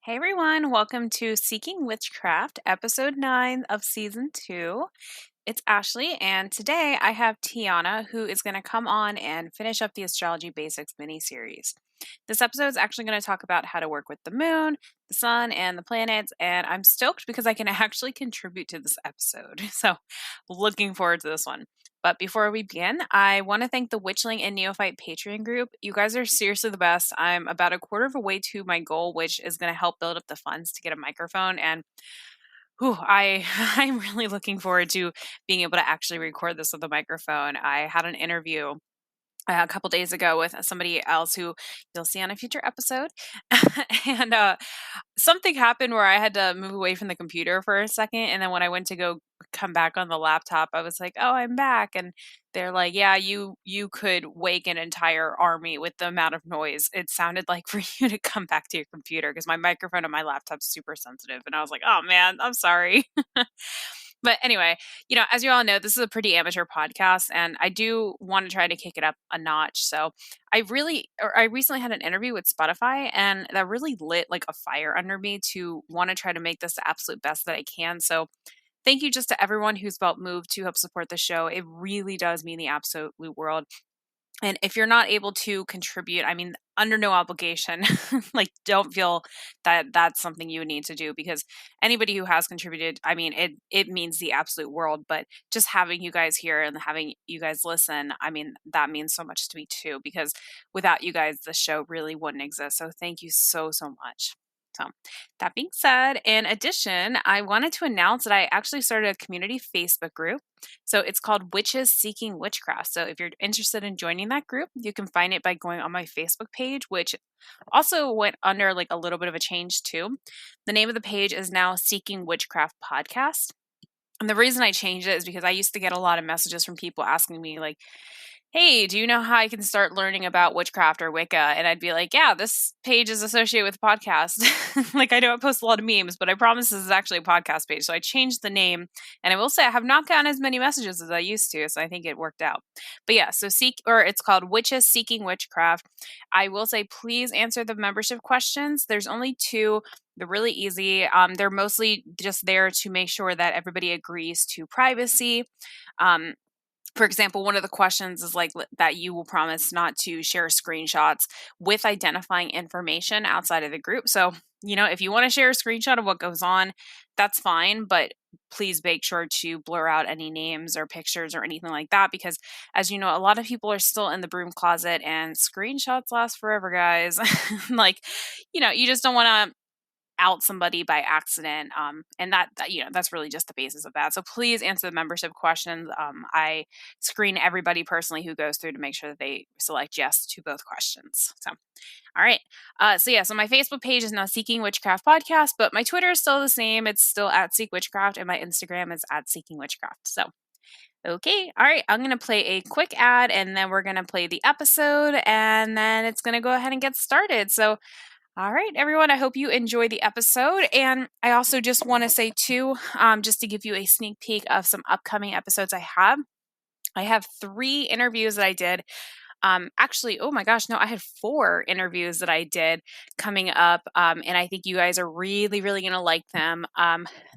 Hey everyone, welcome to Seeking Witchcraft, episode 9 of season 2. It's Ashley, and today I have Tiana, who is going to come on and finish up the Astrology Basics mini series. This episode is actually going to talk about how to work with the moon, the sun, and the planets, and I'm stoked because I can actually contribute to this episode. So, looking forward to this one. But before we begin, I want to thank the Witchling and Neophyte Patreon group. You guys are seriously the best. I'm about a quarter of a way to my goal, which is going to help build up the funds to get a microphone. And I'm really looking forward to being able to actually record this with a microphone. I had an interview a couple days ago with somebody else who you'll see on a future episode. and something happened where I had to move away from the computer for a second. And then when I went to go come back on the laptop, I was like, oh, I'm back. And they're like, yeah, you could wake an entire army with the amount of noise. It sounded like for you to come back to your computer because my microphone on my laptop's super sensitive. And I was like, oh man, I'm sorry. But anyway, as you all know, this is a pretty amateur podcast, and I do want to try to kick it up a notch. So I recently had an interview with Spotify, and that really lit like a fire under me to want to try to make this the absolute best that I can. So thank you just to everyone who's felt moved to help support the show. It really does mean the absolute world. And if you're not able to contribute, I mean, under no obligation, like don't feel that that's something you would need to do because anybody who has contributed, I mean, it means the absolute world. But just having you guys here and having you guys listen, I mean, that means so much to me too, because without you guys, the show really wouldn't exist. So thank you so much. So, that being said, in addition, I wanted to announce that I actually started a community Facebook group. So it's called Witches Seeking Witchcraft. So if you're interested in joining that group, you can find it by going on my Facebook page, which also went under like a little bit of a change too. The name of the page is now Seeking Witchcraft Podcast. And the reason I changed it is because I used to get a lot of messages from people asking me, like, hey, do you know how I can start learning about witchcraft or Wicca? And I'd be like, yeah, this page is associated with a podcast. Like, I know I post a lot of memes, but I promise this is actually a podcast page. So I changed the name. And I will say I have not gotten as many messages as I used to. So I think it worked out. But yeah, so it's called Witches Seeking Witchcraft. I will say, please answer the membership questions. There's only two. They're really easy. They're mostly just there to make sure that everybody agrees to privacy. For example, one of the questions is like that you will promise not to share screenshots with identifying information outside of the group. So, if you want to share a screenshot of what goes on, that's fine, but please make sure to blur out any names or pictures or anything like that because as you know, a lot of people are still in the broom closet and screenshots last forever, guys. Like, you just don't want to out somebody by accident, and that's really just the basis of that. So please answer the membership questions. I screen everybody personally who goes through to make sure that they select yes to both questions. So all right. So my Facebook page is now Seeking Witchcraft Podcast, but my Twitter is still the same. It's still at Seek Witchcraft, and my Instagram is at Seeking Witchcraft. So okay. All right. I'm going to play a quick ad, and then we're going to play the episode, and then it's going to go ahead and get started. So all right, everyone, I hope you enjoy the episode. And I also just want to say, too, just to give you a sneak peek of some upcoming episodes I have 3 interviews that I did. Actually, oh my gosh, no, I had 4 interviews that I did coming up. And I think you guys are really going to like them.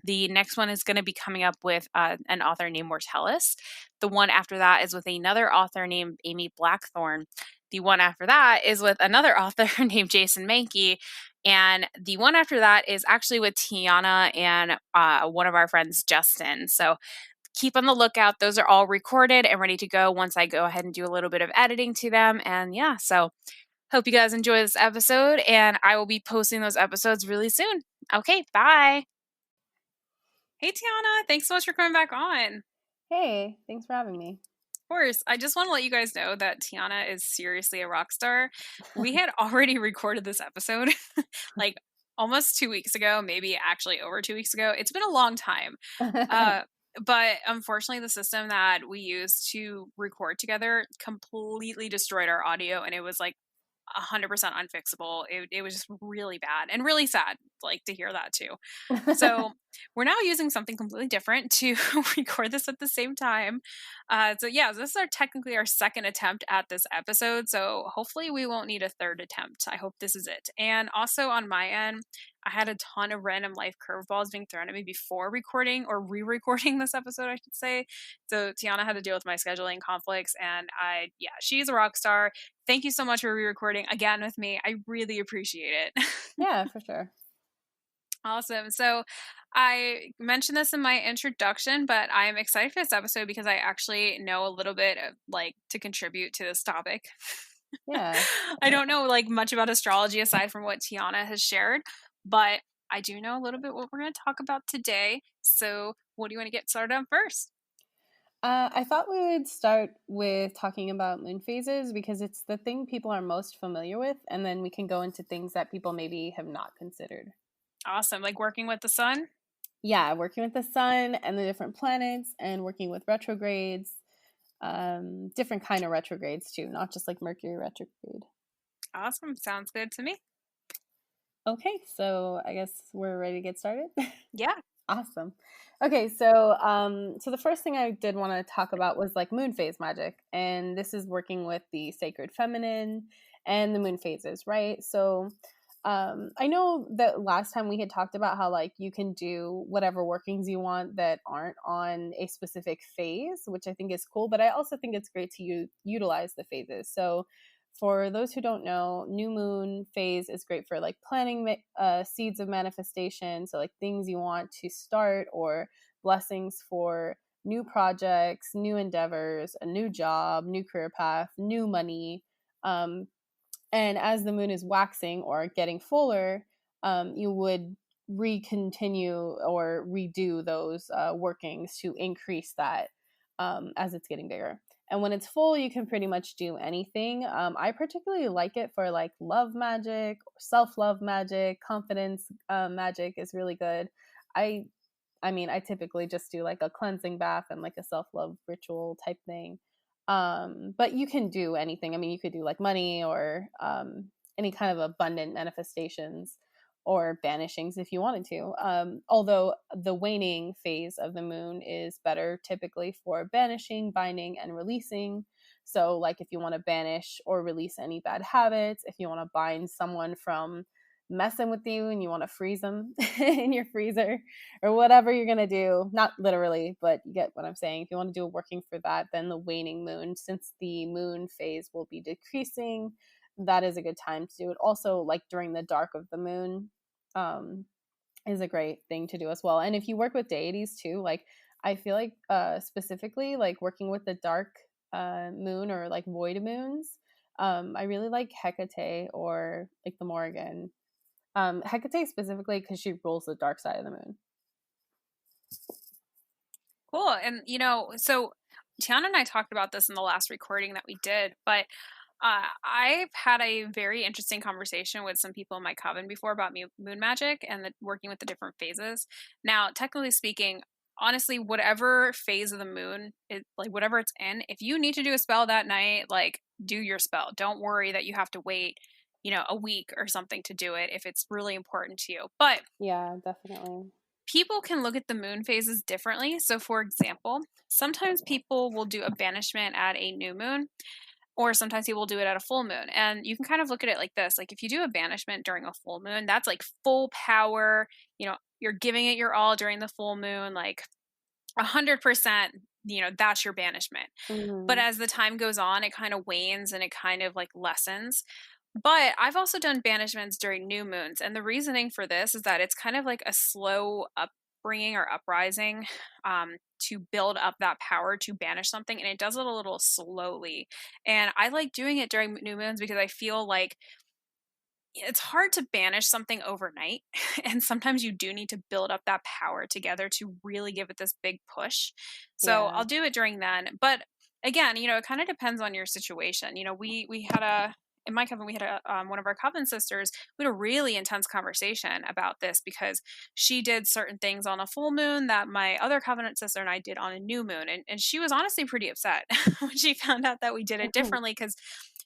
The next one is going to be coming up with an author named Mortellus. The one after that is with another author named Amy Blackthorne. The one after that is with another author named Jason Mankey. And the one after that is actually with Tiana and one of our friends, Justin. So keep on the lookout. Those are all recorded and ready to go once I go ahead and do a little bit of editing to them. And yeah, so hope you guys enjoy this episode. And I will be posting those episodes really soon. Okay, bye. Hey, Tiana. Thanks so much for coming back on. Hey, thanks for having me. Of course. I just want to let you guys know that Tiana is seriously a rock star. We had already recorded this episode like almost 2 weeks ago, maybe actually over 2 weeks ago. It's been a long time. But unfortunately, the system that we used to record together completely destroyed our audio, and it was like 100% unfixable. It was just really bad and really sad, like to hear that too. So we're now using something completely different to record this at the same time. So yeah, this is technically our second attempt at this episode. So hopefully we won't need a third attempt. I hope this is it. And also on my end, I had a ton of random life curveballs being thrown at me before recording or re-recording this episode, I should say. So Tiana had to deal with my scheduling conflicts, and yeah, she's a rock star. Thank you so much for re-recording again with me. I really appreciate it. Yeah, for sure. Awesome. So I mentioned this in my introduction, but I'm excited for this episode because I actually know a little bit of like to contribute to this topic. Yeah. I don't know like much about astrology aside from what Tiana has shared, but I do know a little bit what we're going to talk about today. So, what do you want to get started on first? I thought we would start with talking about moon phases because it's the thing people are most familiar with, and then we can go into things that people maybe have not considered. Awesome. Like working with the sun? Yeah, working with the sun and the different planets, and working with retrogrades, different kind of retrogrades too, not just like Mercury retrograde. Awesome. Sounds good to me. Okay, so I guess we're ready to get started. Yeah. Awesome. Okay, so the first thing I did want to talk about was like moon phase magic, and this is working with the sacred feminine and the moon phases, right? I know that last time we had talked about how like you can do whatever workings you want that aren't on a specific phase, which I think is cool, but I also think it's great to utilize the phases. So for those who don't know, new moon phase is great for like planting seeds of manifestation. So, like things you want to start or blessings for new projects, new endeavors, a new job, new career path, new money. Um, and as the moon is waxing or getting fuller, you would recontinue or redo those workings to increase that as it's getting bigger. And when it's full, you can pretty much do anything. I particularly like it for like love magic, self love magic, confidence magic is really good. I I mean, I typically just do like a cleansing bath and like a self love ritual type thing. But you can do anything. I mean, you could do like money or any kind of abundant manifestations or banishings if you wanted to. Although the waning phase of the moon is better typically for banishing, binding, and releasing. So, like if you want to banish or release any bad habits, if you want to bind someone from messing with you and you want to freeze them in your freezer or whatever you're going to do, not literally, but you get what I'm saying. If you want to do a working for that, then the waning moon, since the moon phase will be decreasing, that is a good time to do it. Also, like during the dark of the moon, um, is a great thing to do as well. And if you work with deities too, like I feel like specifically like working with the dark moon or like void moons, I really like Hecate or like the Morrigan. Hecate specifically because she rules the dark side of the moon. Cool. And, so Tiana and I talked about this in the last recording that we did, but I've had a very interesting conversation with some people in my coven before about moon magic and working with the different phases. Now, technically speaking, honestly, whatever phase of the moon, like whatever it's in, if you need to do a spell that night, like do your spell. Don't worry that you have to wait, a week or something to do it if it's really important to you. But Yeah, definitely. people can look at the moon phases differently. So, for example, sometimes people will do a banishment at a new moon, or sometimes people will do it at a full moon. And you can kind of look at it like this: like, if you do a banishment during a full moon, that's like full power. You're giving it your all during the full moon, like 100%. That's your banishment. But Mm-hmm. as the time goes on, it kind of wanes and it kind of like lessens. But I've also done banishments during new moons. And the reasoning for this is that it's kind of like a slow upbringing or uprising to build up that power to banish something. And it does it a little slowly. And I like doing it during new moons because I feel like it's hard to banish something overnight. And sometimes you do need to build up that power together to really give it this big push. So Yeah. I'll do it during then. But again, it kind of depends on your situation. We had in my coven, we had one of our coven sisters. We had a really intense conversation about this because she did certain things on a full moon that my other covenant sister and I did on a new moon. And she was honestly pretty upset when she found out that we did it differently because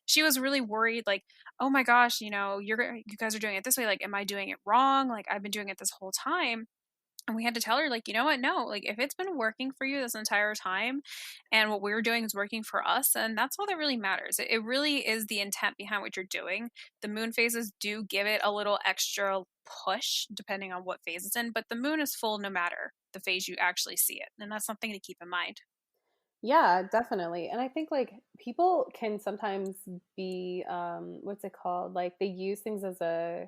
she was really worried, like, oh my gosh, you guys are doing it this way. Like, am I doing it wrong? Like, I've been doing it this whole time. And we had to tell her, like, you know what? No, like, if it's been working for you this entire time and what we're doing is working for us, and that's all that really matters. It really is the intent behind what you're doing. The moon phases do give it a little extra push depending on what phase it's in, but the moon is full no matter the phase you actually see it. And that's something to keep in mind. Yeah, definitely. And I think like people can sometimes be what's it called? Like they use things as a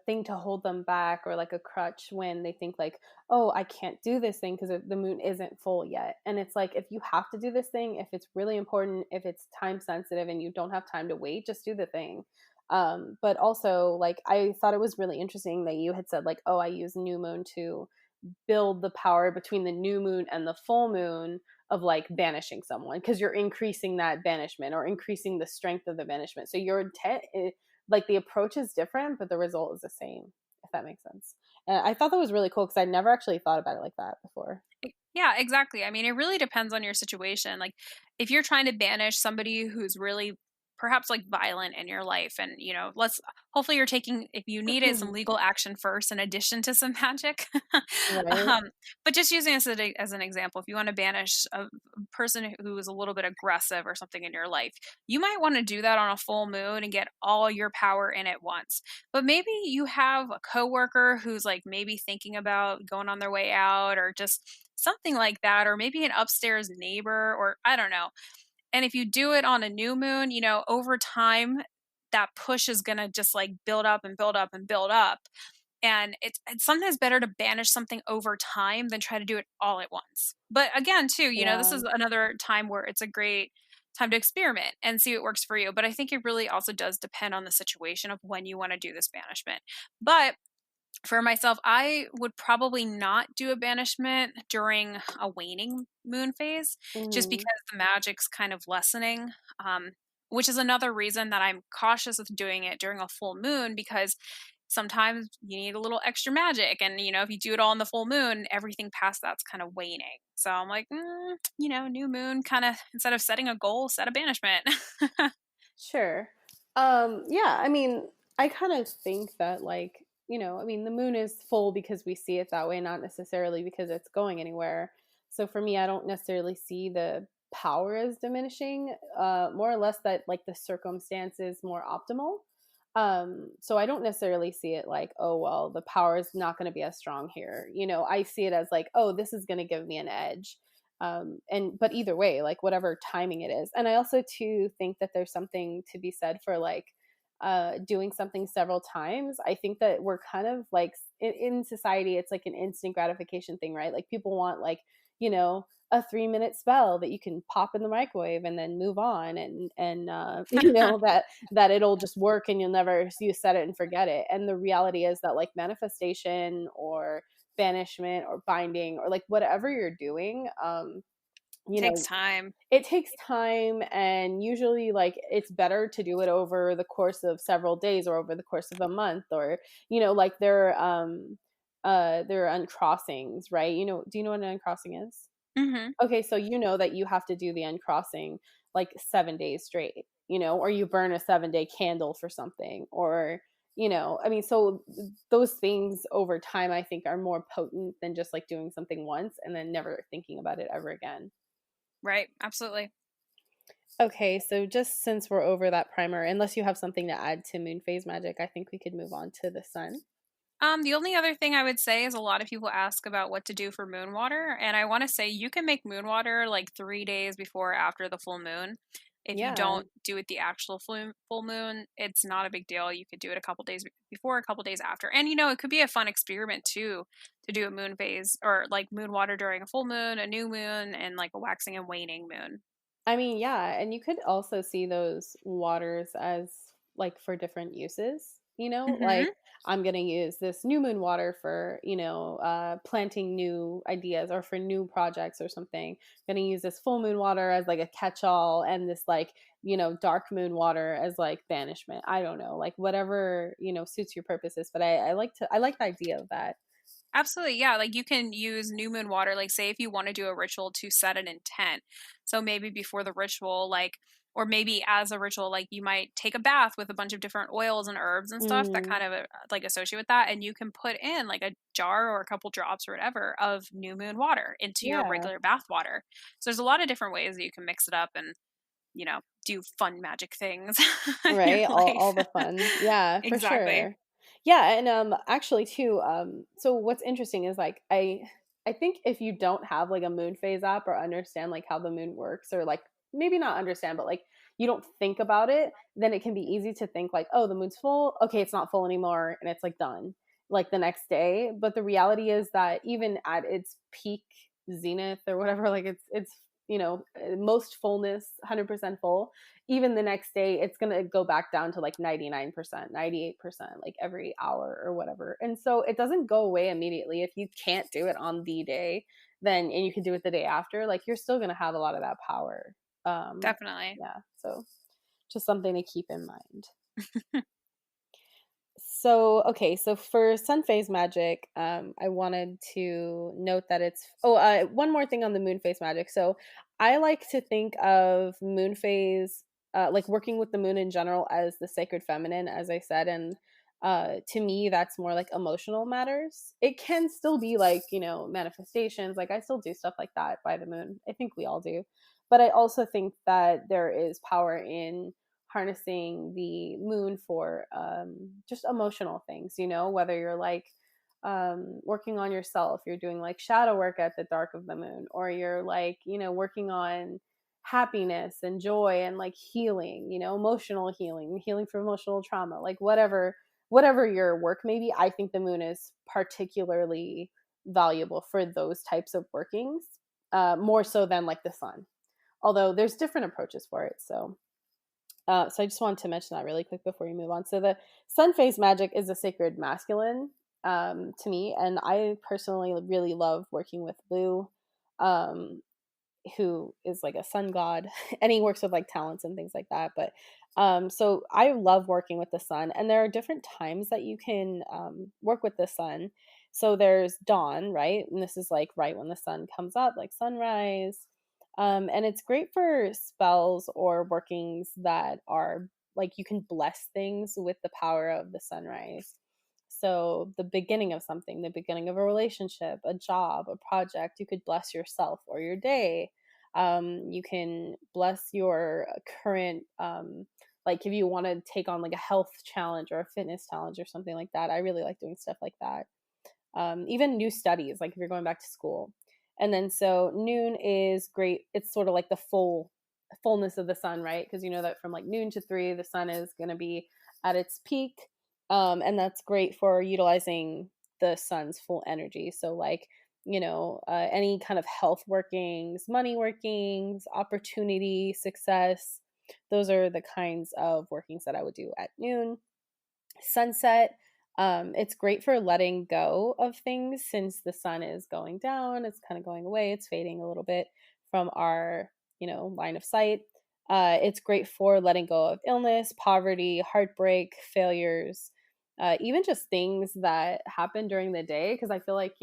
thing to hold them back or like a crutch when they think like, oh, I can't do this thing because the moon isn't full yet. And it's like if you have to do this thing, if it's really important, if it's time sensitive and you don't have time to wait, just do the thing. But also like I thought it was really interesting that you had said like, oh, I use new moon to build the power between the new moon and the full moon of like banishing someone because you're increasing that banishment or increasing the strength of the banishment. So your intent, like the approach is different, but the result is the same, if that makes sense. And I thought that was really cool because I never actually thought about it like that before. Yeah, exactly. I mean, it really depends on your situation. Like, if you're trying to banish somebody who's really perhaps like violent in your life, and let's hopefully you're taking, if you need it, some legal action first in addition to some magic. Right. um, but just using this as an example, if you want to banish a person who is a little bit aggressive or something in your life, you might want to do that on a full moon and get all your power in at once. But maybe you have a coworker who's like maybe thinking about going on their way out or just something like that, or maybe an upstairs neighbor, or I don't know. And if you do it on a new moon, over time, that push is going to just like build up and build up and build up. And it's sometimes better to banish something over time than try to do it all at once. But again, too, this Yeah. is another time where it's a great time to experiment and see what works for you. But I think it really also does depend on the situation of when you want to do this banishment. But for myself, I would probably not do a banishment during a waning moon phase, just Hmm. because the magic's kind of lessening. Which is another reason that I'm cautious of doing it during a full moon, because sometimes you need a little extra magic. And, if you do it all in the full moon, everything past that's kind of waning. So I'm like, new moon, kind of instead of setting a goal, set a banishment. Sure. Yeah, I mean, I kind of think that like, I mean, the moon is full because we see it that way, not necessarily because it's going anywhere. So for me, I don't necessarily see the power as diminishing, more or less that like the circumstance is more optimal. So I don't necessarily see it like, oh well, the power is not going to be as strong here. I see it as like, oh, this is going to give me an edge. And but either way, like whatever timing it is. And I also too think that there's something to be said for like doing something several times. I think that we're kind of like in society, it's like an instant gratification thing, right? Like people want like, a 3-minute spell that you can pop in the microwave and then move on, and that it'll just work and you'll never, you set it and forget it. And the reality is that like manifestation or banishment or binding or like whatever you're doing, you Takes know time. it takes time, and usually like it's better to do it over the course of several days or over the course of a month, or like there are uncrossings, right? Do you know what an uncrossing is? Hmm. Okay, so you know that you have to do the uncrossing like 7 days straight, or you burn a 7-day candle for something, or I mean, so those things over time I think are more potent than just like doing something once and then never thinking about it ever again. Right. Absolutely. Okay, so just since we're over that primer, unless you have something to add to moon phase magic, I think we could move on to the sun. The only other thing I would say is a lot of people ask about what to do for moon water, and I want to say you can make moon water like 3 days before or after the full moon. If you Yeah. don't do it the actual full moon, it's not a big deal. You could do it a couple days before, a couple days after, and it could be a fun experiment too to do a moon phase or like moon water during a full moon, a new moon, and like a waxing and waning moon. I mean, yeah, and you could also see those waters as like for different uses, like Hmm. I'm going to use this new moon water for, planting new ideas or for new projects or something. I'm going to use this full moon water as like a catch all, and this like, dark moon water as like banishment. I don't know, like whatever, suits your purposes. But I like the idea of that. Absolutely, yeah. Like you can use new moon water, like say if you want to do a ritual to set an intent. So maybe before the ritual, like or maybe as a ritual, like you might take a bath with a bunch of different oils and herbs and stuff that Mm, kind of like associate with that. And you can put in like a jar or a couple drops or whatever of new moon water into your yeah. regular bath water. So there's a lot of different ways that you can mix it up and, do fun magic things in your Right, all life. the fun. Yeah, for Exactly. sure. Yeah, and, actually too, so what's interesting is, like, I think if you don't have, like, a moon phase app or understand, like, how the moon works or, like, maybe not understand, but, like, you don't think about it, then it can be easy to think, like, "Oh, the moon's full. Okay, it's not full anymore," and it's, like, done, like, the next day, but the reality is that even at its peak zenith or whatever, like, most fullness, 100% full, even the next day it's going to go back down to like 99%, 98%, like every hour or whatever. And so it doesn't go away immediately. If you can't do it on the day, then and you can do it the day after, like you're still going to have a lot of that power. Definitely. Yeah, so just something to keep in mind. So, okay, so for sun phase magic, I wanted to note that one more thing on the moon phase magic. So, I like to think of moon phase, like working with the moon in general, as the sacred feminine, as I said, and to me, that's more like emotional matters. It can still be like manifestations. Like I still do stuff like that by the moon. I think we all do, but I also think that there is power in harnessing the moon for just emotional things, whether you're like working on yourself, you're doing like shadow work at the dark of the moon, or you're like, working on happiness and joy and like healing, emotional healing, healing from emotional trauma, like whatever your work may be. I think the moon is particularly valuable for those types of workings, more so than like the sun, although there's different approaches for it. So I just wanted to mention that really quick before we move on. So the sun phase magic is a sacred masculine, to me, and I personally really love working with Lou, um, who is like a sun god, and he works with like talents and things like that. But so I love working with the sun, and there are different times that you can work with the sun. So there's dawn, right? And this is like right when the sun comes up, like sunrise. And it's great for spells or workings that are like you can bless things with the power of the sunrise. So, the beginning of something, the beginning of a relationship, a job, a project, you could bless yourself or your day. You can bless your current, like if you want to take on like a health challenge or a fitness challenge or something like that. I really like doing stuff like that. Even new studies, like if you're going back to school. And then so noon is great. It's sort of like the fullness of the sun, right? Because you know that from like noon to 3, the sun is going to be at its peak. And that's great for utilizing the sun's full energy. So, like, any kind of health workings, money workings, opportunity, success, those are the kinds of workings that I would do at noon. Sunset, it's great for letting go of things since the sun is going down, it's kind of going away, it's fading a little bit from our, line of sight. It's great for letting go of illness, poverty, heartbreak, failures, even just things that happen during the day. Because I feel like,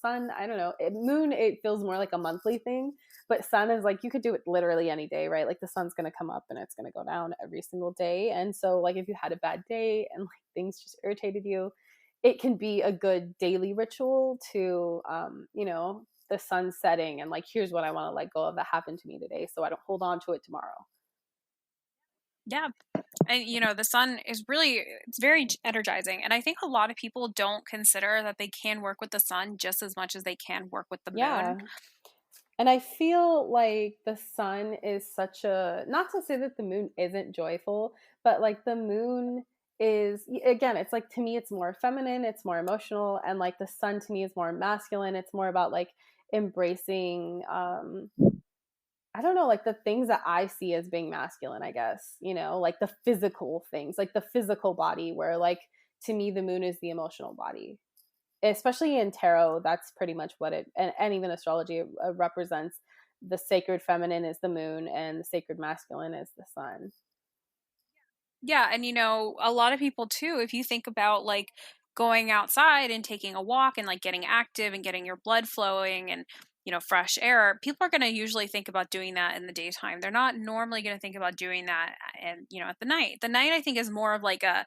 sun, I don't know, moon, it feels more like a monthly thing, but sun is like you could do it literally any day, right? Like the sun's going to come up and it's going to go down every single day. And so, like, if you had a bad day and like things just irritated you, it can be a good daily ritual to, the sun setting and like, here's what I want to let go of that happened to me today so I don't hold on to it tomorrow. Yeah. And the sun is really, it's very energizing. And I think a lot of people don't consider that they can work with the sun just as much as they can work with the moon. Yeah. And I feel like the sun is such a, not to say that the moon isn't joyful, but like the moon is, again, it's like to me, it's more feminine, it's more emotional. And like the sun to me is more masculine. It's more about like embracing, I don't know, like the things that I see as being masculine, I guess, like the physical things, like the physical body, where like to me, the moon is the emotional body, especially in tarot. That's pretty much what and even astrology, represents. The sacred feminine is the moon and the sacred masculine is the sun. Yeah, and a lot of people too, if you think about like going outside and taking a walk and like getting active and getting your blood flowing and fresh air, people are going to usually think about doing that in the daytime. They're not normally going to think about doing that and at the night. The night, I think, is more of like a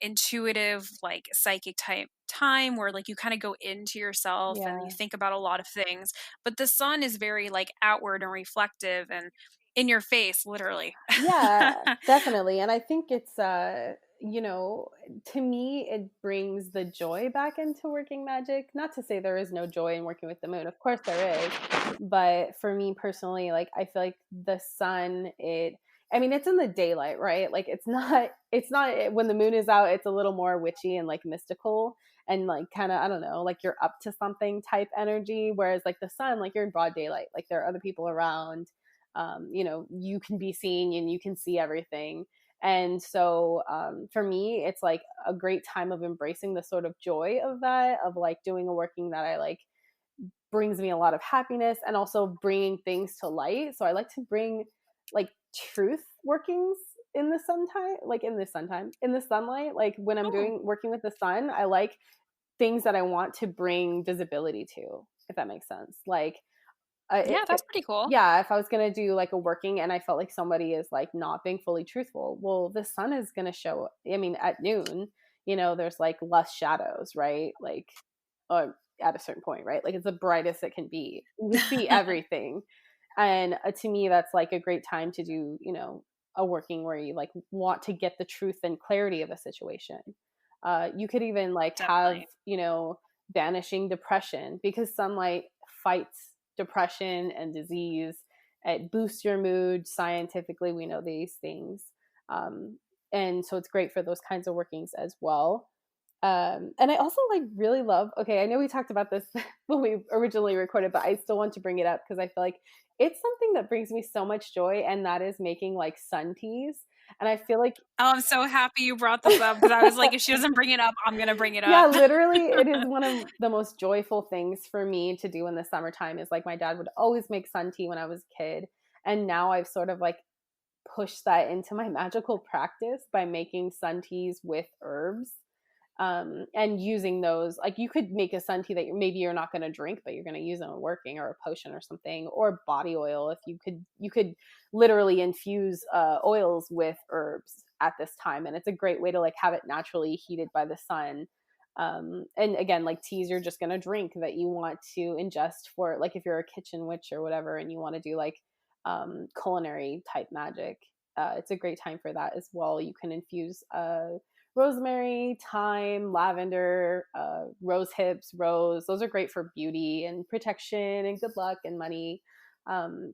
intuitive, like psychic type time where like you kind of go into yourself and you Yeah. think about a lot of things. But the sun is very like outward and reflective and in your face, literally. Yeah, definitely. And I think it's you know, to me it brings the joy back into working magic. Not to say there is no joy in working with the moon. Of course there is. But for me personally, like I feel like the sun it I mean it's in the daylight, right? Like it's not when the moon is out, it's a little more witchy and like mystical and like kind of I don't know, like you're up to something type energy, whereas like the sun like you're in broad daylight, like there are other people around, you can be seen and you can see everything. And so for me, it's like a great time of embracing the sort of joy of that, of like doing a working that I like brings me a lot of happiness and also bringing things to light. So I like to bring like truth workings in the sun like in the sunlight. Like when I'm Oh, doing working with the sun, I like things that I want to bring visibility to, if that makes sense. Like yeah, if that's pretty cool. yeah, if I was gonna do like a working and I felt like somebody is like not being fully truthful, well, the sun is gonna show. I mean, at noon, there's like less shadows, right? Like, or at a certain point, right? Like it's the brightest it can be. You can see everything, and to me, that's like a great time to do, a working where you like want to get the truth and clarity of a situation. You could even like have, Definitely. banishing depression because sunlight fights depression and disease. It boosts your mood. Scientifically, we know these things. And so it's great for those kinds of workings as well. And I also like really love, okay, I know we talked about this when we originally recorded, but I still want to bring it up because I feel like it's something that brings me so much joy, and that is making like sun teas. And I feel like Oh, I'm so happy you brought this up because I was like, if she doesn't bring it up, I'm gonna bring it yeah, up. literally, it is one of the most joyful things for me to do in the summertime is like my dad would always make sun tea when I was a kid. And now I've sort of like pushed that into my magical practice by making sun teas with herbs, and using those. Like you could make a sun tea that maybe you're not going to drink, but you're going to use in a working or a potion or something, or body oil. If you could literally infuse oils with herbs at this time, and it's a great way to like have it naturally heated by the sun. And again, like teas you're just going to drink that you want to ingest for, like if you're a kitchen witch or whatever and you want to do like culinary type magic, it's a great time for that as well. You can infuse rosemary, thyme, lavender, rose hips, rose. Those are great for beauty and protection and good luck and money. Um,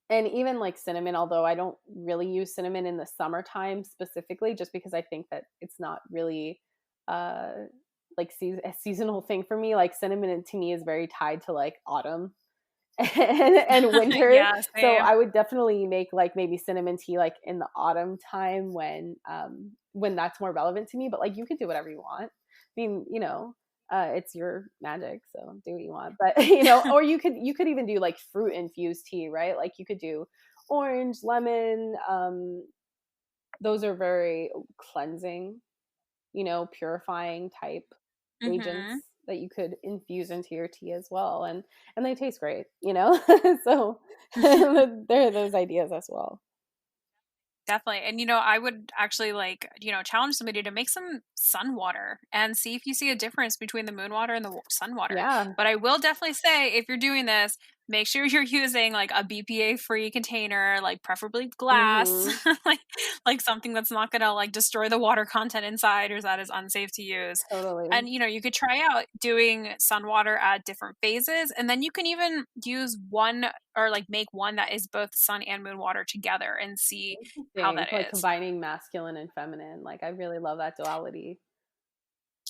and even like cinnamon, although I don't really use cinnamon in the summertime specifically, just because I think that it's not really uh, like a seasonal thing for me. Like cinnamon to me is very tied to like autumn and winter. Yeah, So same. I would definitely make like maybe cinnamon tea like in the autumn time when that's more relevant to me. But like you could do whatever you want. I mean, it's your magic, so do what you want. But or you could even do like fruit infused tea, right? Like you could do orange, lemon. Those are very cleansing, purifying type agents Hmm. that you could infuse into your tea as well, and they taste great, so there are those ideas as well. Definitely. And I would actually like, challenge somebody to make some sun water and see if you see a difference between the moon water and the sun water. Yeah. But I will definitely say if you're doing this, make sure you're using like a BPA free container, like preferably glass, Hmm. like something that's not going to like destroy the water content inside or that is unsafe to use. Totally. And you could try out doing sun water at different phases and then you can even use one or like make one that is both sun and moon water together and see how Interesting, that like is. combining masculine and feminine, like I really love that duality.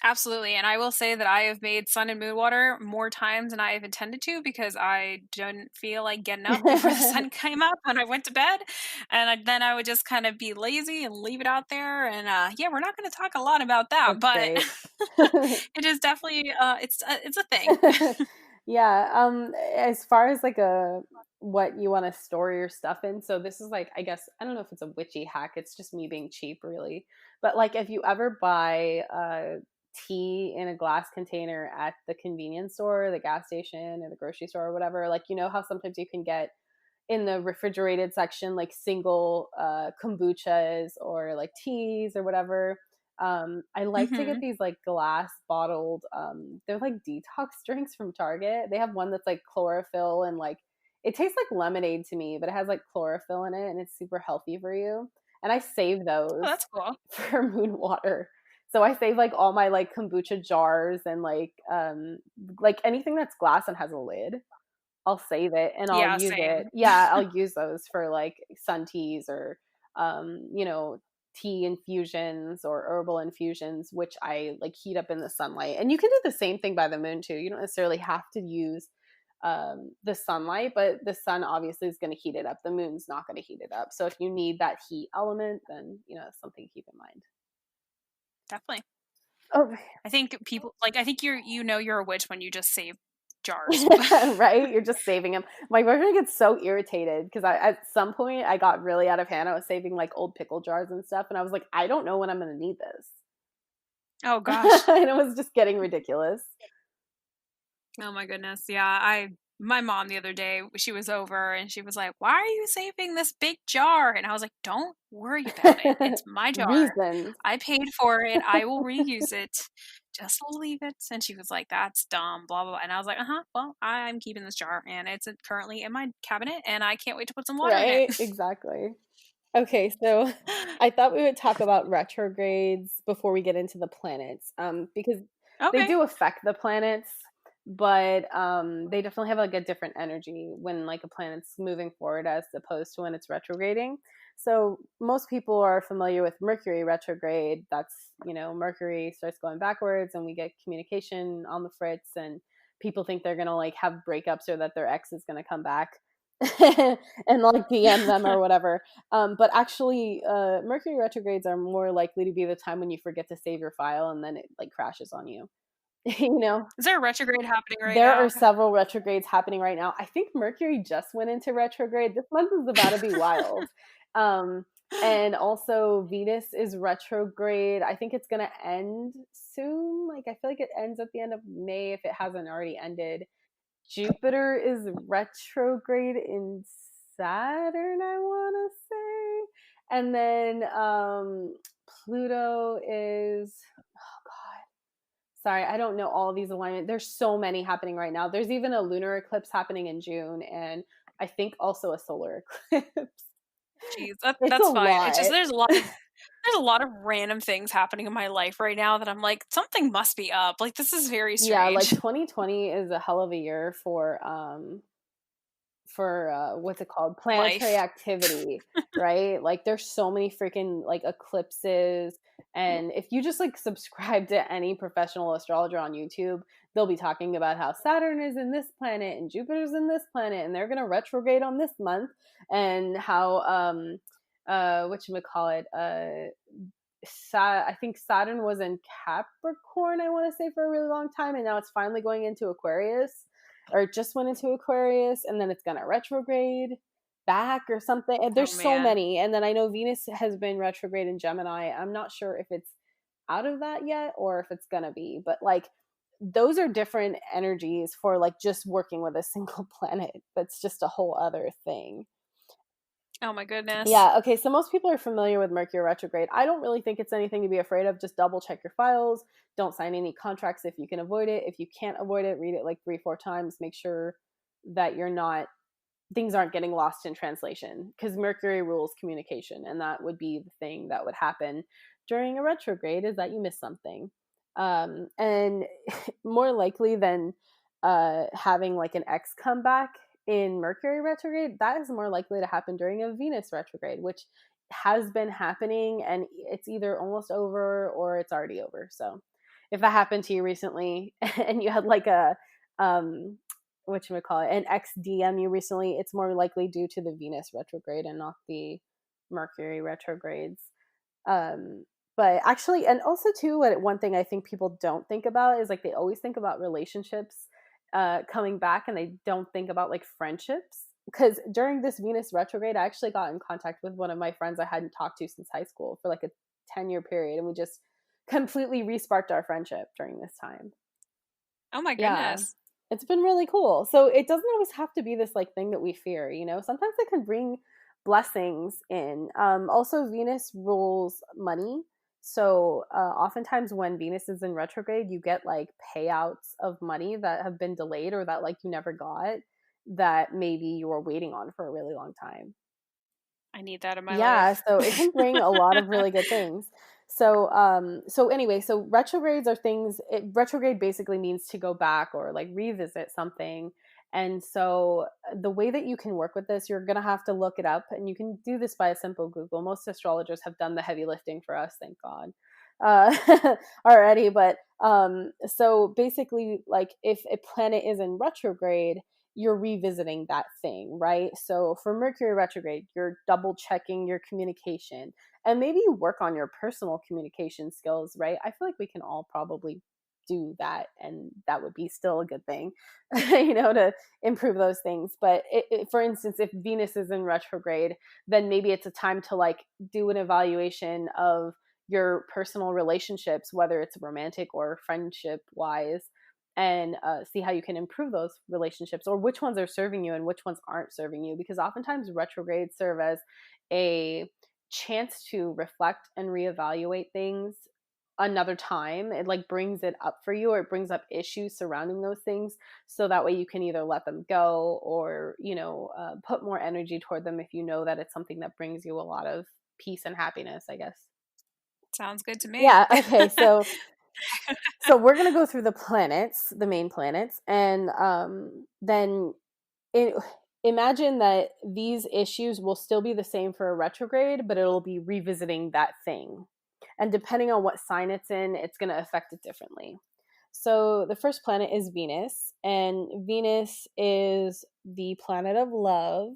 Absolutely. And I will say that I have made sun and moon water more times than I have intended to because I didn't feel like getting up before the sun came up when I went to bed. And then I would just kind of be lazy and leave it out there. And yeah, we're not going to talk a lot about that, That's but great. it is definitely, it's a thing. Yeah, as far as like a what you want to store your stuff in, so this is like I guess I don't know if it's a witchy hack, it's just me being cheap really. But like if you ever buy tea in a glass container at the convenience store, the gas station, or the grocery store or whatever. Like, you know how sometimes you can get in the refrigerated section like single kombuchas or like teas or whatever. I like to get Mhm. these like glass bottled, they're like detox drinks from Target. They have one that's like chlorophyll and like it tastes like lemonade to me, but it has like chlorophyll in it and it's super healthy for you. And I save Oh, those that's cool. for moon water. So I save like all my like kombucha jars and like anything that's glass and has a lid. I'll save it and I'll Yeah, use same. it. Yeah, I'll use those for like sun teas or you know, tea infusions or herbal infusions, which I like heat up in the sunlight. And you can do the same thing by the moon too. You don't necessarily have to use the sunlight, but the sun obviously is going to heat it up. The moon's not going to heat it up. So if you need that heat element, then you know, it's something to keep in mind. Definitely. Oh, I think people like I think you're a witch when you just save jars. right? You're just saving them. My boyfriend gets so irritated because at some point I got really out of hand. I was saving like old pickle jars and stuff, and I was like, I don't know when I'm going to need this. Oh gosh. And it was just getting ridiculous. Oh my goodness. Yeah, I my mom the other day, she was over and she was like, "Why are you saving this big jar?" And I was like, "Don't worry about it. It's my jar. Reasons. I paid for it. I will reuse it. Just leave it." And she was like, "That's dumb, blah blah blah." And I was like, "Uh-huh. Well, I'm keeping this jar and it's currently in my cabinet and I can't wait to put some water in it." Right? Exactly. Okay, so I thought we would talk about retrogrades before we get into the planets, because they Okay. do affect the planets, but they definitely have like a different energy when like a planet's moving forward as opposed to when it's retrograding. So most people are familiar with Mercury retrograde. That's, you know, Mercury starts going backwards and we get communication on the fritz, and people think they're gonna like have breakups or that their ex is gonna come back. And like DM them or whatever. But actually, Mercury retrogrades are more likely to be the time when you forget to save your file and then it like crashes on you. You know, Is there a retrograde happening right there are now? several retrogrades happening right now. I think Mercury just went into retrograde. This month is about to be wild. Um, and also Venus is retrograde. I think it's going to end soon. Like I feel like it ends at the end of May if it hasn't already ended. Jupiter is retrograde in Saturn, I want to say. And then Pluto is, oh God, sorry, I don't know all of these alignments. There's so many happening right now. There's even a lunar eclipse happening in June, and I think also a solar eclipse. Jeez, It's a that's fine. It's just lot. there's a lot of random things happening in my life right now that I'm like, something must be up. Like this is very Yeah, like strange. 2020 is a hell of a year for what's it called, planetary Life. activity, right? Like there's so many freaking like eclipses, and if you just like subscribe to any professional astrologer on YouTube, they'll be talking about how Saturn is in this planet and Jupiter's in this planet and they're going to retrograde on this month, and how whatchamacallit, I think Saturn was in Capricorn, I want to say, for a really long time, and now it's finally going into Aquarius, or it just went into Aquarius, and then it's gonna retrograde back or something. And Oh there's so man. many, and then I know Venus has been retrograde in Gemini. I'm not sure if it's out of that yet or if it's gonna be, but like those are different energies for like just working with a single planet. That's just a whole other thing. Oh my goodness. Yeah, okay, so most people are familiar with Mercury retrograde. I don't really think it's anything to be afraid of. Just double check your files. Don't sign any contracts if you can avoid it. If you can't avoid it, read it like 3, 4 times. Make sure that you're not, things aren't getting lost in translation, because Mercury rules communication, and that would be the thing that would happen during a retrograde, is that you miss something. And more likely than having like an ex come back in Mercury retrograde, that is more likely to happen during a Venus retrograde, which has been happening, and it's either almost over or it's already over. So if that happened to you recently and you had like a what you would call it, an ex DM you recently, it's more likely due to the Venus retrograde and not the Mercury retrogrades. Um, but actually, and also too, one thing I think people don't think about is like they always think about relationships coming back, and they don't think about like friendships. Because during this Venus retrograde, I actually got in contact with one of my friends I hadn't talked to since high school for like a 10-year period, and we just completely resparked our friendship during this time. Oh my Yeah. goodness. It's been really cool. So it doesn't always have to be this like thing that we fear, you know. Sometimes it can bring blessings in. Also, Venus rules money. So oftentimes when Venus is in retrograde, you get like payouts of money that have been delayed or that like you never got, that maybe you were waiting on for a really long time. I need that in my Yeah, life. so it can bring a lot of really good things. So anyway, so retrogrades are things. Retrograde basically means to go back or like revisit something. And so the way that you can work with this, you're gonna have to look it up, and you can do this by a simple Google. Most astrologers have done the heavy lifting for us, thank God, already. But so basically, like if a planet is in retrograde, you're revisiting that thing, right? So for Mercury retrograde, you're double checking your communication, and maybe you work on your personal communication skills, right? I feel like we can all probably do that, and that would be still a good thing, to improve those things. But for instance, if Venus is in retrograde, then maybe it's a time to like do an evaluation of your personal relationships, whether it's romantic or friendship wise, and see how you can improve those relationships, or which ones are serving you and which ones aren't serving you, because oftentimes retrogrades serve as a chance to reflect and reevaluate things another time. It like brings it up for you, or it brings up issues surrounding those things, so that way you can either let them go, or put more energy toward them if you know that it's something that brings you a lot of peace and happiness, I guess. Sounds good to me. Yeah, okay, so we're going to go through the planets, the main planets, and then it, imagine that these issues will still be the same for a retrograde, but it'll be revisiting that thing. And depending on what sign it's in, it's going to affect it differently. So the first planet is Venus, and Venus is the planet of love,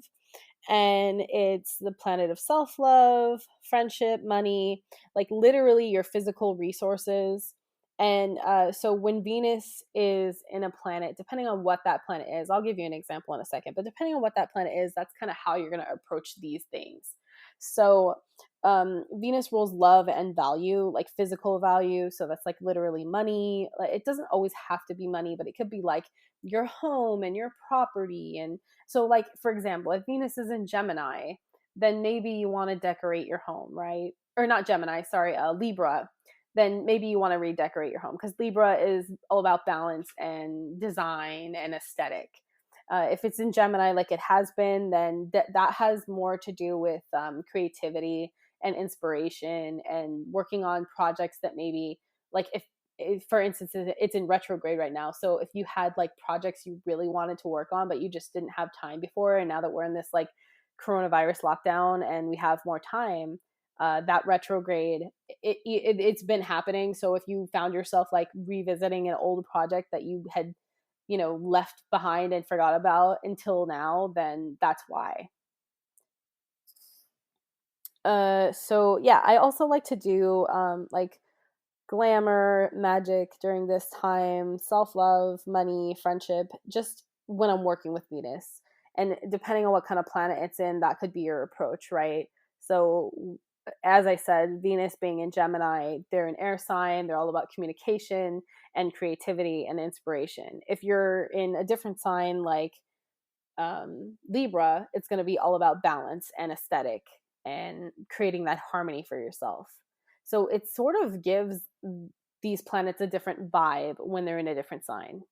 and it's the planet of self love, friendship, money, like literally your physical resources. And so when Venus is in a planet, depending on what that planet is, I'll give you an example in a second, but depending on what that planet is, that's kind of how you're going to approach these things. So Venus rules love and value, like physical value. So that's like literally money. It doesn't always have to be money, but it could be like your home and your property. And so, like, for example, if Venus is in Gemini, then maybe you want to decorate your home, right? Or not Gemini, sorry, Libra. Then maybe you want to redecorate your home, because Libra is all about balance and design and aesthetic. If it's in Gemini, like it has been, then that has more to do with creativity and inspiration and working on projects that maybe, like if for instance it's in retrograde right now, so if you had like projects you really wanted to work on but you just didn't have time before, and now that we're in this like coronavirus lockdown and we have more time, that retrograde, it's been happening. So if you found yourself like revisiting an old project that you had left behind and forgot about until now, then that's why. So yeah, I also like to do like glamour, magic during this time, self love, money, friendship, just when I'm working with Venus. And depending on what kind of planet it's in, that could be your approach, right? So, as I said, Venus being in Gemini, they're an air sign, they're all about communication and creativity and inspiration. If you're in a different sign like Libra, it's going to be all about balance and aesthetic and creating that harmony for yourself. So it sort of gives these planets a different vibe when they're in a different sign.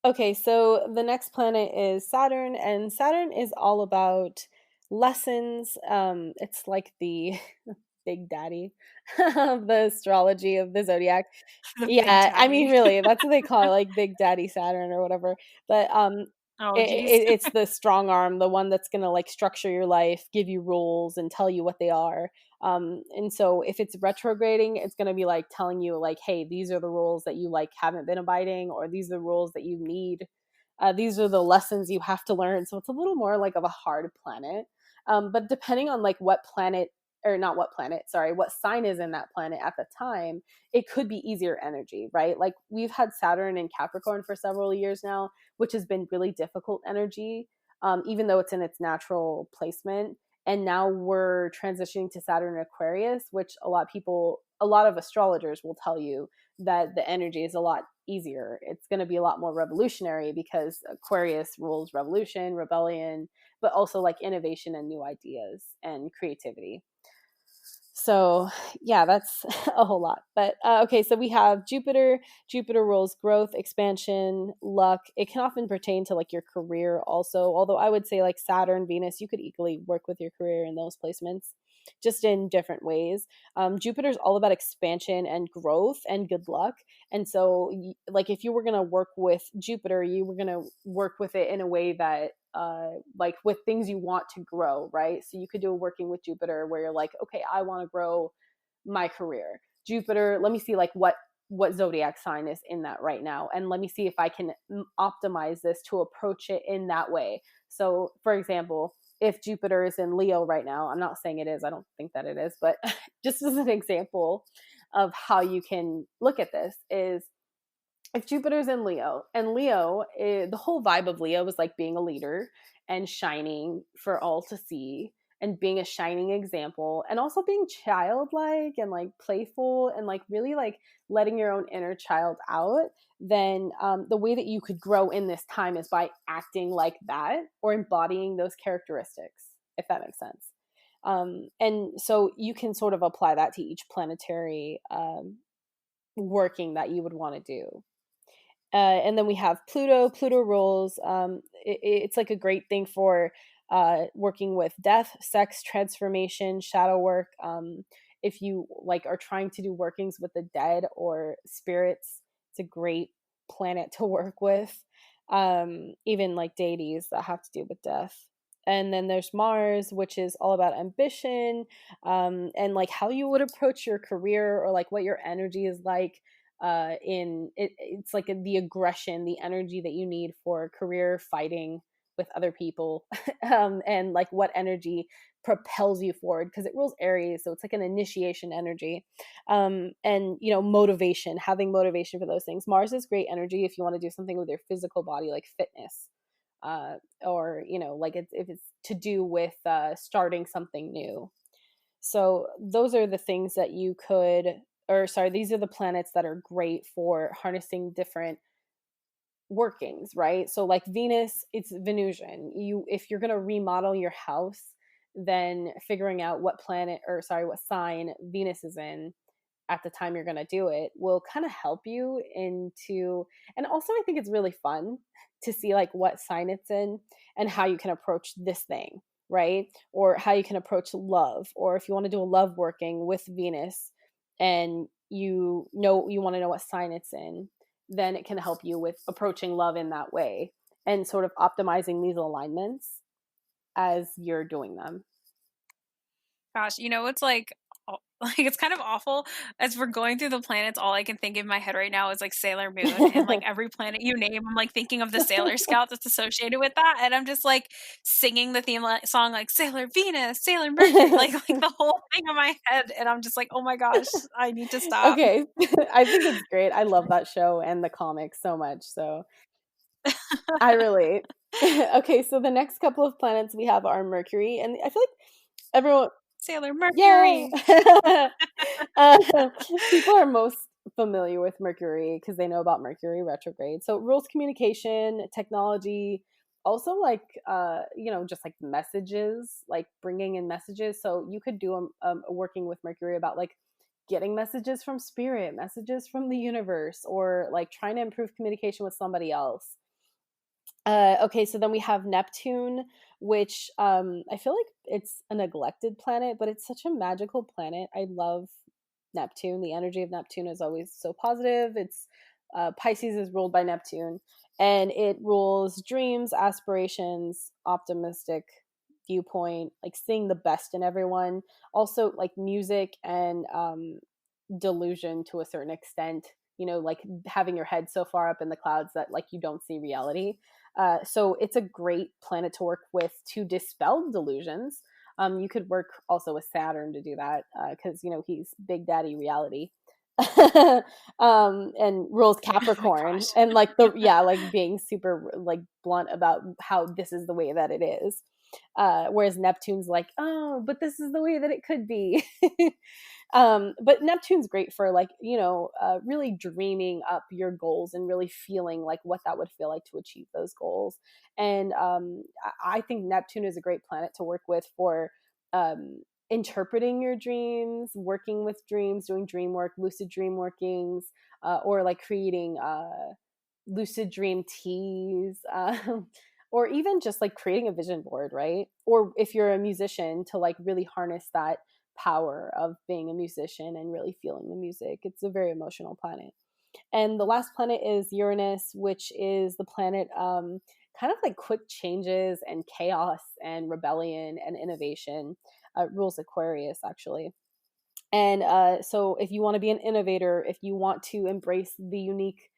Okay, so the next planet is Saturn, and Saturn is all about lessons. It's like the big daddy of the astrology of the zodiac. The big Yeah, I mean, daddy. really, that's what they call it, like Big Daddy Saturn or whatever. But Oh, geez. it's the strong arm, the one that's gonna like structure your life, give you rules, and tell you what they are. And so if it's retrograding, it's gonna be like telling you like, hey, these are the rules that you like haven't been abiding, or these are the rules that you need. These are the lessons you have to learn. So it's a little more like of a hard planet. But depending on like what planet, or not what planet, sorry, what sign is in that planet at the time, it could be easier energy, right? Like we've had Saturn in Capricorn for several years now, which has been really difficult energy. Even though it's in its natural placement, and now we're transitioning to Saturn and Aquarius, which a lot of astrologers will tell you that the energy is a lot easier. It's going to be a lot more revolutionary because Aquarius rules revolution, rebellion, but also like innovation and new ideas and creativity. So yeah, that's a whole lot. But okay, so we have Jupiter. Jupiter rules growth, expansion, luck. It can often pertain to like your career also, although I would say like Saturn, Venus, you could equally work with your career in those placements, just in different ways. Jupiter's all about expansion and growth and good luck. And so like if you were going to work with Jupiter, you were going to work with it in a way that like with things you want to grow, right? So you could do a working with Jupiter where you're like, okay, I want to grow my career. Jupiter, let me see like what zodiac sign is in that right now, and let me see if I can optimize this to approach it in that way. So for example, if Jupiter is in Leo right now, I'm not saying it is, I don't think that it is, but just as an example of how you can look at this is if Jupiter's in Leo, and Leo, the whole vibe of Leo is like being a leader and shining for all to see and being a shining example and also being childlike and like playful and like really like letting your own inner child out, then the way that you could grow in this time is by acting like that or embodying those characteristics, if that makes sense. And so you can sort of apply that to each planetary working that you would want to do. And then we have Pluto. Pluto rules. It's like a great thing for working with death, sex, transformation, shadow work. If you like are trying to do workings with the dead or spirits, it's a great planet to work with. Even like deities that have to do with death. And then there's Mars, which is all about ambition, and like how you would approach your career or like what your energy is like it's like the aggression, the energy that you need for career fighting with other people, and like what energy propels you forward because it rules Aries, so it's like an initiation energy, and you know, motivation, having motivation for those things. Mars is great energy if you want to do something with your physical body, like fitness, or you know, like if it's to do with starting something new. So those are the things that you could, or sorry, these are the planets that are great for harnessing different workings, right? So like Venus, it's Venusian. If you're going to remodel your house, then figuring out what planet, or sorry, what sign Venus is in at the time you're going to do it will kind of help you into, and also I think it's really fun to see like what sign it's in and how you can approach this thing, right? Or how you can approach love, or if you want to do a love working with Venus and you know you want to know what sign it's in, then it can help you with approaching love in that way and sort of optimizing these alignments as you're doing them. Gosh, you know, it's like like it's kind of awful as we're going through the planets. All I can think in my head right now is like Sailor Moon, and like every planet you name, I'm like thinking of the Sailor Scout that's associated with that, and I'm just like singing the theme song like Sailor Venus, Sailor Mercury, like the whole thing in my head, and I'm just like, oh my gosh, I need to stop. Okay. I think it's great. I love that show and the comics so much. So I relate. Okay, so the next couple of planets we have are Mercury, and I feel like everyone, Sailor yay! Mercury. uh, people are most familiar with Mercury because they know about Mercury retrograde. So it rules communication, technology, also like you know, just like messages, like bringing in messages. So you could do a working with Mercury about like getting messages from spirit, messages from the universe, or like trying to improve communication with somebody else. Okay, so then we have Neptune, which I feel like it's a neglected planet, but it's such a magical planet. I love Neptune. The energy of Neptune is always so positive. It's Pisces is ruled by Neptune, and it rules dreams, aspirations, optimistic viewpoint, like seeing the best in everyone. Also, like music and delusion to a certain extent, you know, like having your head so far up in the clouds that like you don't see reality. So it's a great planet to work with to dispel delusions. You could work also with Saturn to do that because you know he's big daddy reality. And rules Oh my Capricorn, gosh. and like the, yeah, like being super like blunt about how this is the way that it is. Whereas Neptune's like, oh, but this is the way that it could be. But Neptune's great for like, really dreaming up your goals and really feeling like what that would feel like to achieve those goals. And I think Neptune is a great planet to work with for interpreting your dreams, working with dreams, doing dream work, lucid dream workings, or like creating lucid dream teas, or even just like creating a vision board, right? Or if you're a musician, to like really harness that power of being a musician and really feeling the music. It's a very emotional planet. And the last planet is Uranus, which is the planet kind of like quick changes and chaos and rebellion and innovation. It rules Aquarius, actually. And so, if you want to be an innovator, if you want to embrace the unique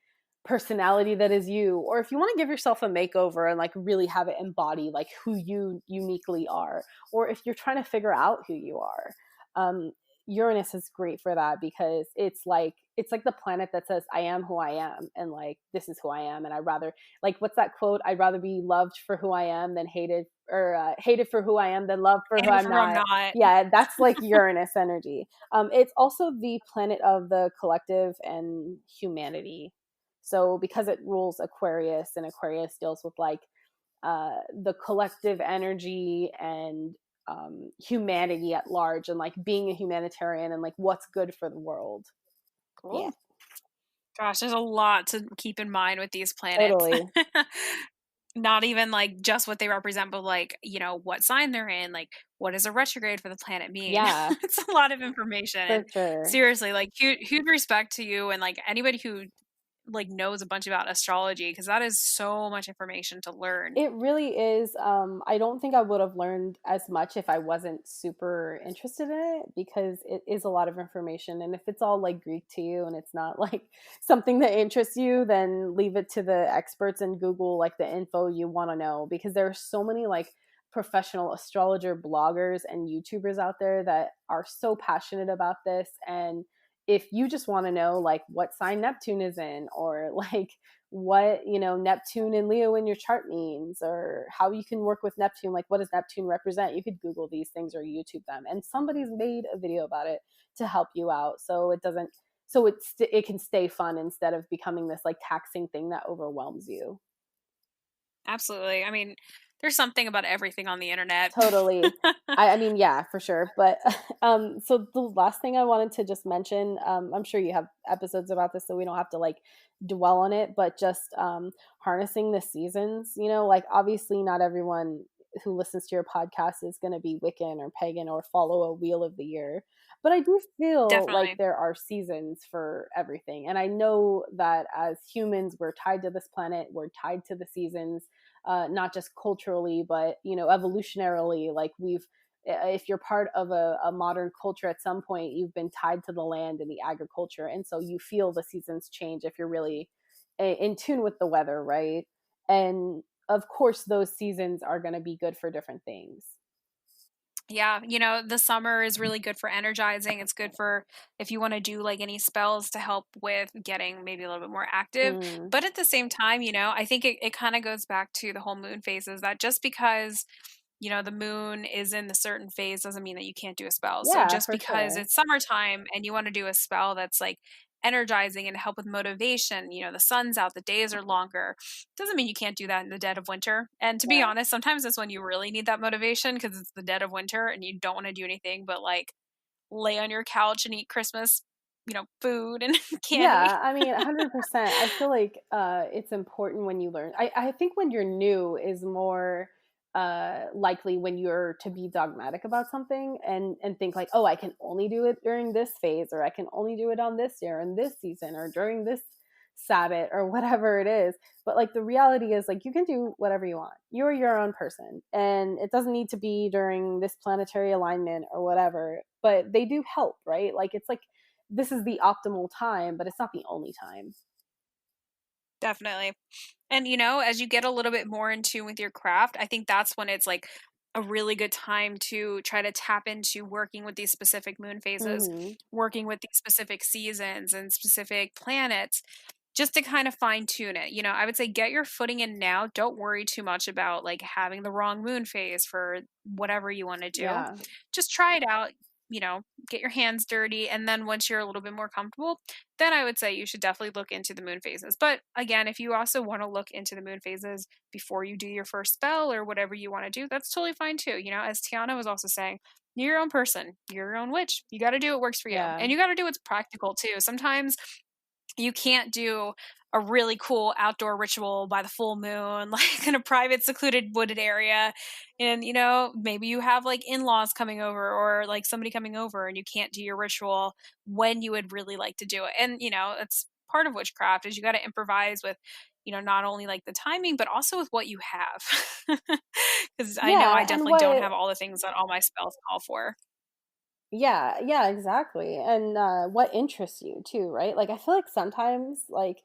personality that is you, or if you want to give yourself a makeover and like really have it embody like who you uniquely are, or if you're trying to figure out who you are, um, Uranus is great for that, because it's like the planet that says I am who I am, and like this is who I am, and I rather, like, what's that quote? I'd rather be loved for who I am than hated, or hated for who I am than loved for who And I'm from not. not. Yeah, that's like Uranus energy. It's also the planet of the collective and humanity. So because it rules Aquarius, and Aquarius deals with like the collective energy and humanity at large, and like being a humanitarian and like what's good for the world. Yeah, Cool. Gosh, there's a lot to keep in mind with these planets. totally. Not even like just what they represent, but like, what sign they're in, like what does a retrograde for the planet mean? Yeah, It's a lot of information. for And sure. seriously, like huge respect to you and like anybody who like knows a bunch about astrology because that is so much information to learn. It really is. I don't think I would have learned as much if I wasn't super interested in it, because it is a lot of information. And if it's all like Greek to you and it's not like something that interests you, then leave it to the experts and Google like the info you want to know, because there are so many like professional astrologer bloggers and YouTubers out there that are so passionate about this. And if you just want to know like what sign Neptune is in, or like what Neptune and Leo in your chart means, or how you can work with Neptune, like what does Neptune represent, you could Google these things or YouTube them, and somebody's made a video about it to help you out, so it doesn't so it can stay fun instead of becoming this like taxing thing that overwhelms you. Absolutely. I mean, there's something about everything on the internet. Totally. I mean, yeah, for sure. But so the last thing I wanted to just mention, I'm sure you have episodes about this, so we don't have to like dwell on it, but just harnessing the seasons. Like obviously, not everyone who listens to your podcast is going to be Wiccan or pagan or follow a wheel of the year. But I do feel like Definitely. there are seasons for everything. And I know that as humans, we're tied to this planet, we're tied to the seasons, not just culturally, but evolutionarily. Like if you're part of a modern culture, at some point you've been tied to the land and the agriculture, and so you feel the seasons change if you're really in tune with the weather, right? And of course, those seasons are going to be good for different things. Yeah, the summer is really good for energizing. It's good for if you want to do like any spells to help with getting maybe a little bit more active. Mm, But at the same time, I think it kind of goes back to the whole moon phases that just because the moon is in the certain phase doesn't mean that you can't do a spell. So yeah, just for because sure. it's summertime and you want to do a spell that's like energizing and help with motivation, the sun's out, the days are longer, doesn't mean you can't do that in the dead of winter. And to be Yeah. honest, sometimes it's when you really need that motivation because it's the dead of winter and you don't want to do anything but like lay on your couch and eat Christmas, food and candy. Yeah, I mean, 100%. I feel like it's important when you learn. I think when you're new is more likely when you're to be dogmatic about something, and think like, oh, I can only do it during this phase, or I can only do it on this year and this season, or during this Sabbath, or whatever it is. But like the reality is, like, you can do whatever you want. You're your own person, and it doesn't need to be during this planetary alignment or whatever. But they do help, right? Like it's like this is the optimal time, but it's not the only time. Definitely. And as you get a little bit more in tune with your craft, I think that's when it's like a really good time to try to tap into working with these specific moon phases, Hmm. working with these specific seasons and specific planets, just to kind of fine tune it. I would say get your footing in now. Don't worry too much about like having the wrong moon phase for whatever you want to do. Yeah. Just try it out, get your hands dirty. And then once you're a little bit more comfortable, then I would say you should definitely look into the moon phases. But again, if you also want to look into the moon phases before you do your first spell or whatever you want to do, that's totally fine too. As Tiana was also saying, you're your own person, you're your own witch. You got to do what works for you. Yeah. And you got to do what's practical too. Sometimes you can't do a really cool outdoor ritual by the full moon, like in a private, secluded, wooded area. And, maybe you have like in laws coming over or like somebody coming over and you can't do your ritual when you would really like to do it. And, it's part of witchcraft is you got to improvise with, not only like the timing, but also with what you have. Because I know I Yeah, and definitely don't what have all the things that all my spells call for. Yeah, yeah, exactly. And what interests you too, right? Like I feel like sometimes like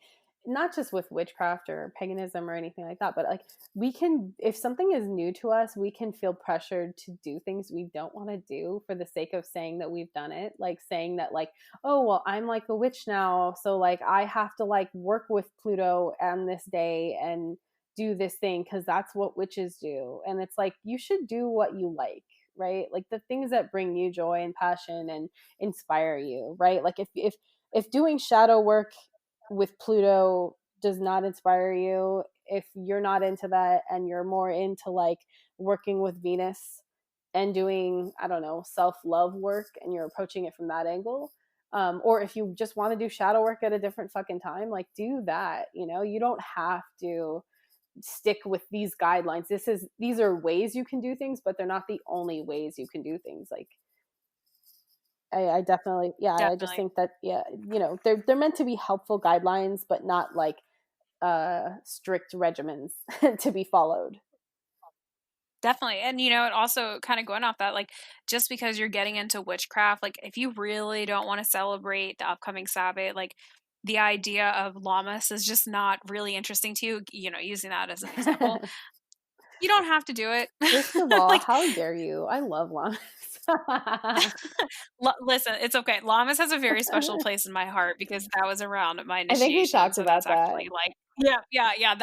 not just with witchcraft or paganism or anything like that, but like we can if something is new to us, we can feel pressured to do things we don't want to do for the sake of saying that we've done it, like saying that like, "Oh, well, I'm like a witch now, so like I have to like work with Pluto on this day and do this thing because that's what witches do." And it's like you should do what you like, right? Like the things that bring you joy and passion and inspire you, right? Like if doing shadow work with Pluto does not inspire you, if you're not into that and you're more into like working with Venus and doing, I don't know, self-love work and you're approaching it from that angle, or if you just want to do shadow work at a different fucking time, like do that. You don't have to stick with these guidelines. These are ways you can do things, but they're not the only ways you can do things. Like I definitely, yeah, I just Definitely. think that, yeah, they're meant to be helpful guidelines, but not like strict regimens to be followed. Definitely. And it also kind of going off that, like, just because you're getting into witchcraft, like, if you really don't want to celebrate the upcoming Sabbath, like, the idea of llamas is just not really interesting to you, using that as an example, you don't have to do it. First of all, Like, how dare you? I love llamas. listen, it's okay. Llamas has a very special place in my heart because that was around my I think we initiation. talked So that's about that. actually like, yeah, yeah, yeah.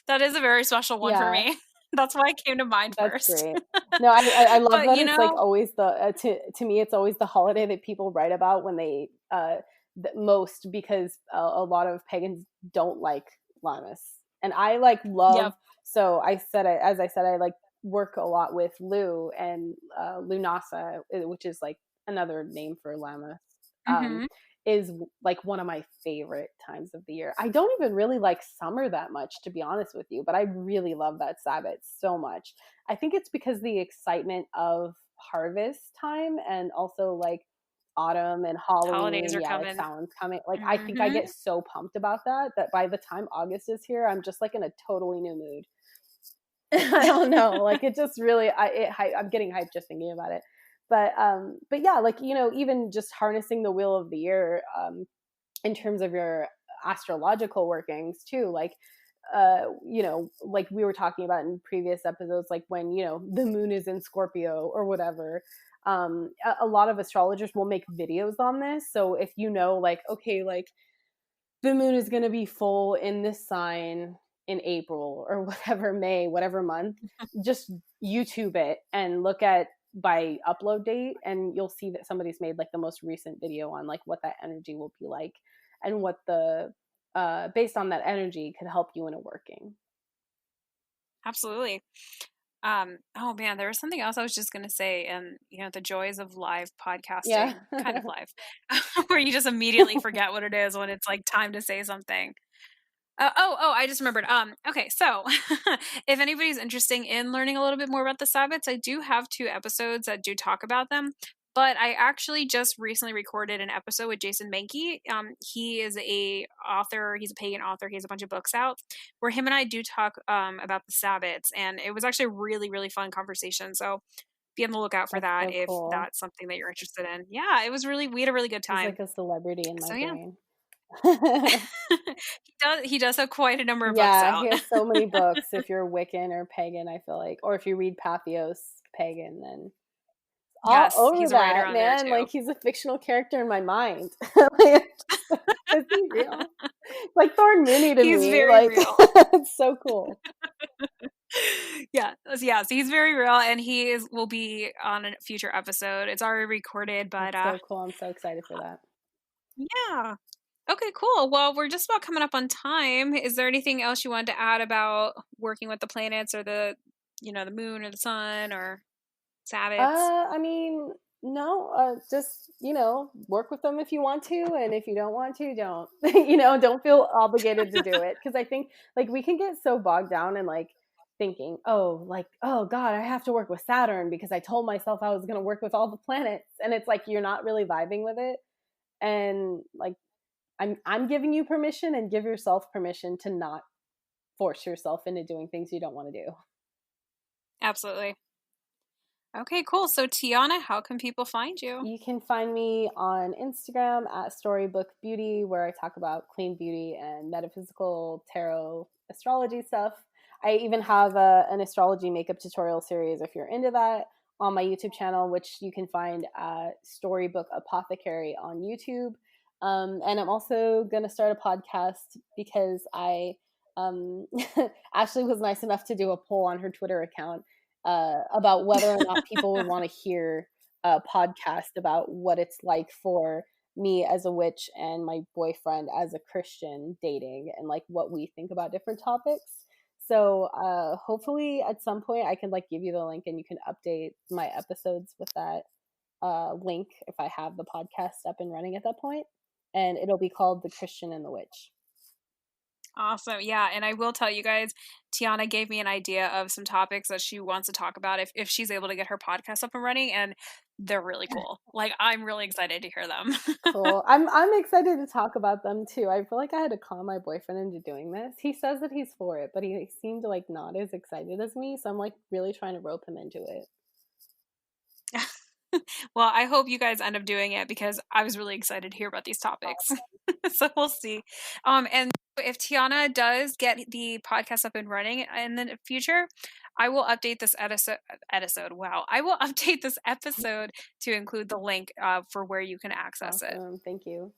That is a very special one for Yeah. me. That's why it came to mind That's first. great. No, I love But that it's like always the to me it's always the holiday that people write about when they most because a lot of pagans don't like Lammas. And I like yep. love so as I said I like work a lot with Lu and Lunasa, which is like another name for Lammas. Um Hmm. is like one of my favorite times of the year. I don't even really like summer that much, to be honest with you, but I really love that Sabbath so much. I think it's because the excitement of harvest time and also like autumn and Holidays Halloween, are yeah, like coming. Samhain's coming. Like I think I Mhm. get so pumped about that by the time August is here, I'm just like in a totally new mood. I don't know, like it just really I'm getting hyped just thinking about it. But yeah, like even just harnessing the wheel of the year in terms of your astrological workings too, like like we were talking about in previous episodes, like when the moon is in Scorpio or whatever. A lot of astrologers will make videos on this, so if like okay, like the moon is going to be full in this sign in April or whatever, May, whatever month, just YouTube it and look at by upload date, and you'll see that somebody's made like the most recent video on like what that energy will be like and what the based on that energy could help you in a working. Absolutely. Oh man, there was something else I was just gonna say, and the joys of live Yeah. podcasting, kind of live, where you just immediately forget what it is when it's like time to say something. Oh, I just remembered. Okay, so if anybody's interested in learning a little bit more about the Sabbats, I do have 2 episodes that do talk about them. But I actually just recently recorded an episode with Jason Mankey. He is a author. He's a pagan author. He has a bunch of books out where him and I do talk about the Sabbats, and it was actually a really, really fun conversation. So be on the lookout for That's that so if cool. that's something that you're interested in. Yeah, it was really. We had a really good He's time. like a celebrity in So my yeah, brain. he does have quite a number of books Yeah, he out. has so many books. If you're Wiccan or pagan, I feel like, or if you read Patheos pagan, then all Yes, over he's a writer that, on there man. too. Like he's a fictional character in my mind. Like, is he real? like Thorn Mooney to He's me. very Like real. it's so cool. Yeah, yeah, so he's very real, and will be on a future episode. It's already recorded, but, That's so cool. I'm so excited for that. yeah. Okay, cool. Well, we're just about coming up on time. Is there anything else you wanted to add about working with the planets or the moon or the sun or Sabbats? I mean, no, just, work with them if you want to, and if you don't want to, don't. Don't feel obligated to do it, because I think like we can get so bogged down in like thinking, oh, like, oh God, I have to work with Saturn because I told myself I was going to work with all the planets, and it's like you're not really vibing with it, and like I'm giving you permission, and give yourself permission to not force yourself into doing things you don't want to do. Absolutely. Okay, cool. So, Tiana, how can people find you? You can find me on Instagram at Storybook Beauty, where I talk about clean beauty and metaphysical tarot astrology stuff. I even have an astrology makeup tutorial series if you're into that on my YouTube channel, which you can find at Storybook Apothecary on YouTube. And I'm also going to start a podcast because Ashley was nice enough to do a poll on her Twitter account about whether or not people would want to hear a podcast about what it's like for me as a witch and my boyfriend as a Christian dating, and like what we think about different topics. So hopefully at some point I can like give you the link and you can update my episodes with that link if I have the podcast up and running at that point. And it'll be called The Christian and the Witch. Awesome. Yeah. And I will tell you guys, Tiana gave me an idea of some topics that she wants to talk about if she's able to get her podcast up and running. And they're really cool. Like, I'm really excited to hear them. Cool. I'm excited to talk about them too. I feel like I had to calm my boyfriend into doing this. He says that he's for it, but he seemed like not as excited as me, so I'm like really trying to rope him into it. Well, I hope you guys end up doing it because I was really excited to hear about these topics. So we'll see. And if Tiana does get the podcast up and running in the future, I will update this episode. Wow. I will update this episode to include the link for where you can access it. Awesome. Thank you.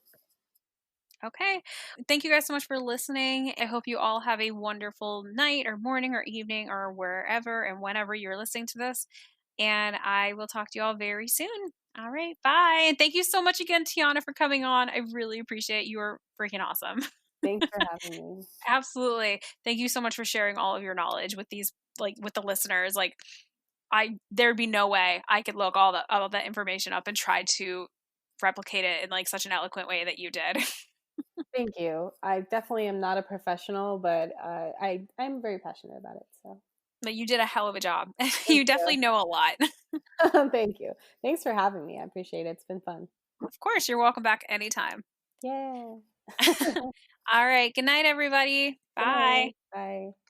Okay. Thank you guys so much for listening. I hope you all have a wonderful night or morning or evening or wherever and whenever you're listening to this. And I will talk to you all very soon. All right. Bye. And thank you so much again, Tiana, for coming on. I really appreciate it. You are freaking awesome. Thanks for having me. Absolutely. Thank you so much for sharing all of your knowledge with these, like with the listeners. Like there'd be no way I could look all the information up and try to replicate it in like such an eloquent way that you did. Thank you. I definitely am not a professional, but I'm very passionate about it. So But you did a hell of a job. thank You definitely know a lot. you. Thank you. Thanks for having me. I appreciate it. It's been fun. Of course, you're welcome back anytime. Yeah. All right. Good night, everybody. Good Bye. night. Bye.